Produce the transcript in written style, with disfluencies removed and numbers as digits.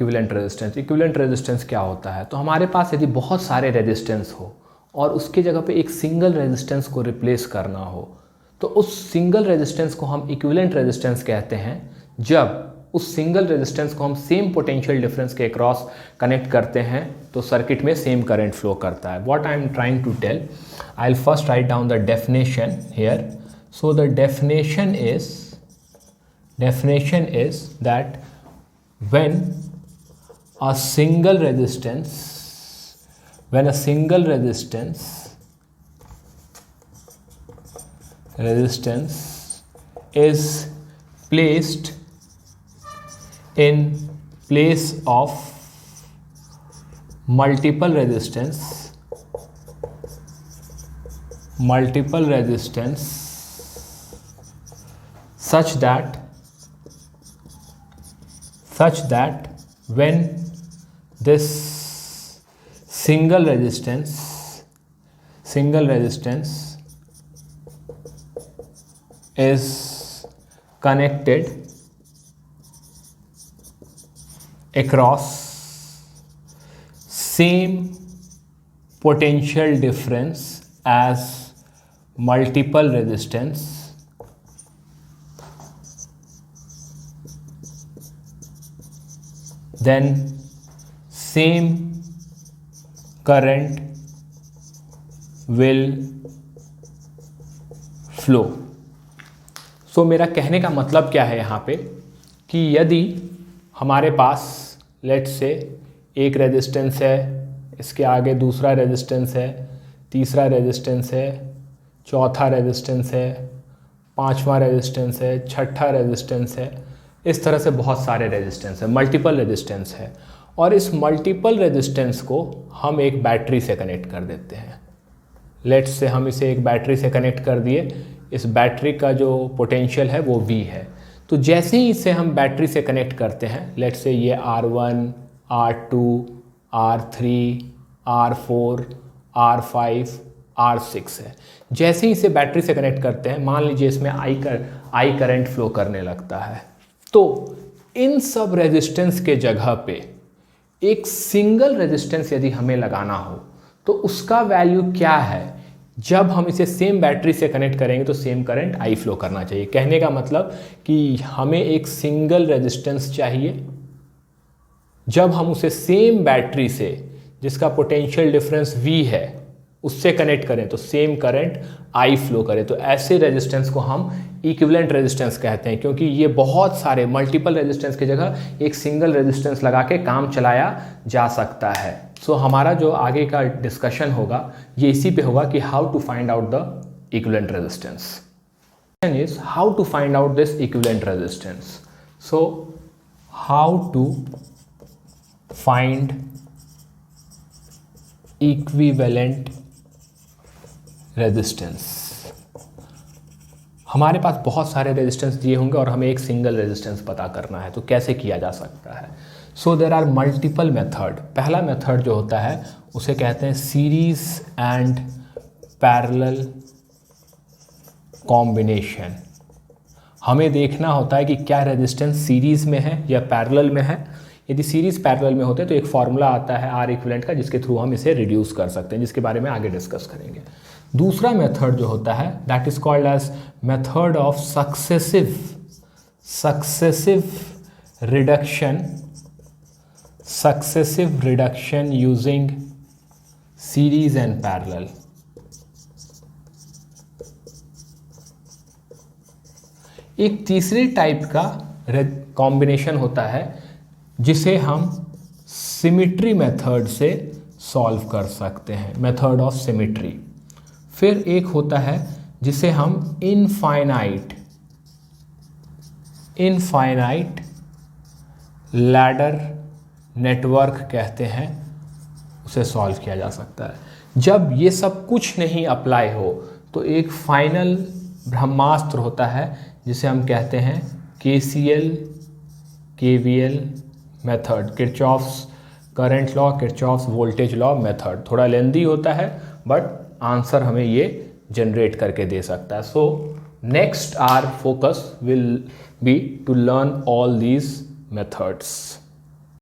Equivalent resistance. Equivalent resistance क्या होता है? तो हमारे पास यदि बहुत सारे रेजिस्टेंस हो और उसकी जगह पे एक सिंगल रेजिस्टेंस को रिप्लेस करना हो, तो उस सिंगल रेजिस्टेंस को हम इक्विवेलेंट रेजिस्टेंस कहते हैं। जब उस सिंगल रेजिस्टेंस को हम सेम पोटेंशियल डिफरेंस के अक्रॉस कनेक्ट करते हैं तो सर्किट में सेम करंट फ्लो करता है। What I am trying to tell, I will first write down the definition here. So the definition is that when a single resistance is placed in place of multiple resistance such that when this single resistance is connected across same potential difference as multiple resistance, then same current will flow। सो मेरा कहने का मतलब क्या है यहाँ पे कि यदि हमारे पास लेट्स से एक रेजिस्टेंस है, इसके आगे दूसरा रेजिस्टेंस है, तीसरा रेजिस्टेंस है, चौथा रेजिस्टेंस है, पांचवा रेजिस्टेंस है, छठा रेजिस्टेंस है, इस तरह से बहुत सारे रेजिस्टेंस है, मल्टीपल रेजिस्टेंस है, और इस मल्टीपल रेजिस्टेंस को हम एक बैटरी से कनेक्ट कर देते हैं। लेट्स से हम इसे एक बैटरी से कनेक्ट कर दिए, इस बैटरी का जो पोटेंशियल है वो V है। तो जैसे ही इसे हम बैटरी से कनेक्ट करते हैं, लेट्स से ये R1, R2, R3, R4, R5, R6 है। जैसे ही इसे बैटरी से कनेक्ट करते हैं, मान लीजिए इसमें I करंट फ्लो करने लगता है, तो इन सब रेजिस्टेंस के जगह पे एक सिंगल रेजिस्टेंस यदि हमें लगाना हो तो उसका वैल्यू क्या है? जब हम इसे सेम बैटरी से कनेक्ट करेंगे तो सेम करंट I फ्लो करना चाहिए। कहने का मतलब कि हमें एक सिंगल रेजिस्टेंस चाहिए, जब हम उसे सेम बैटरी से जिसका पोटेंशियल डिफरेंस V है उससे कनेक्ट करें तो सेम करंट I फ्लो करे। तो ऐसे रेजिस्टेंस को हम इक्विवेलेंट रेजिस्टेंस कहते हैं, क्योंकि ये बहुत सारे मल्टीपल रेजिस्टेंस की जगह एक सिंगल रेजिस्टेंस लगा के काम चलाया जा सकता है। सो हमारा जो आगे का डिस्कशन होगा ये इसी पे होगा कि how to find out the equivalent resistance. Is how to find out this equivalent resistance. So how to find equivalent resistance. हमारे पास बहुत सारे रेजिस्टेंस दिए होंगे और हमें एक सिंगल रेजिस्टेंस पता करना है, तो कैसे किया जा सकता है? So there are multiple method. पहला मेथड जो होता है उसे कहते हैं सीरीज एंड पैरेलल कॉम्बिनेशन। हमें देखना होता है कि क्या रेजिस्टेंस सीरीज में है या पैरेलल में है। यदि सीरीज पैरेलल में होते हैं तो एक फॉर्मूला आता है R इक्विवेलेंट का, जिसके थ्रू हम इसे रिड्यूस कर सकते हैं, जिसके बारे में आगे डिस्कस करेंगे। दूसरा मेथड जो होता है that is called as method of successive reduction using series and parallel. एक तीसरे टाइप का कॉम्बिनेशन होता है जिसे हम सिमिट्री मेथड से सॉल्व कर सकते हैं, मेथड ऑफ सिमिट्री। फिर एक होता है जिसे हम इनफाइनाइट लैडर नेटवर्क कहते हैं, उसे सॉल्व किया जा सकता है। जब ये सब कुछ नहीं अप्लाई हो तो एक फाइनल ब्रह्मास्त्र होता है जिसे हम कहते हैं KCL KVL method, Kirchhoff's current law, Kirchhoff's voltage law method. थोड़ा लेंदी होता है बट आंसर हमें ये जनरेट करके दे सकता है। So next our focus will be to learn all these methods.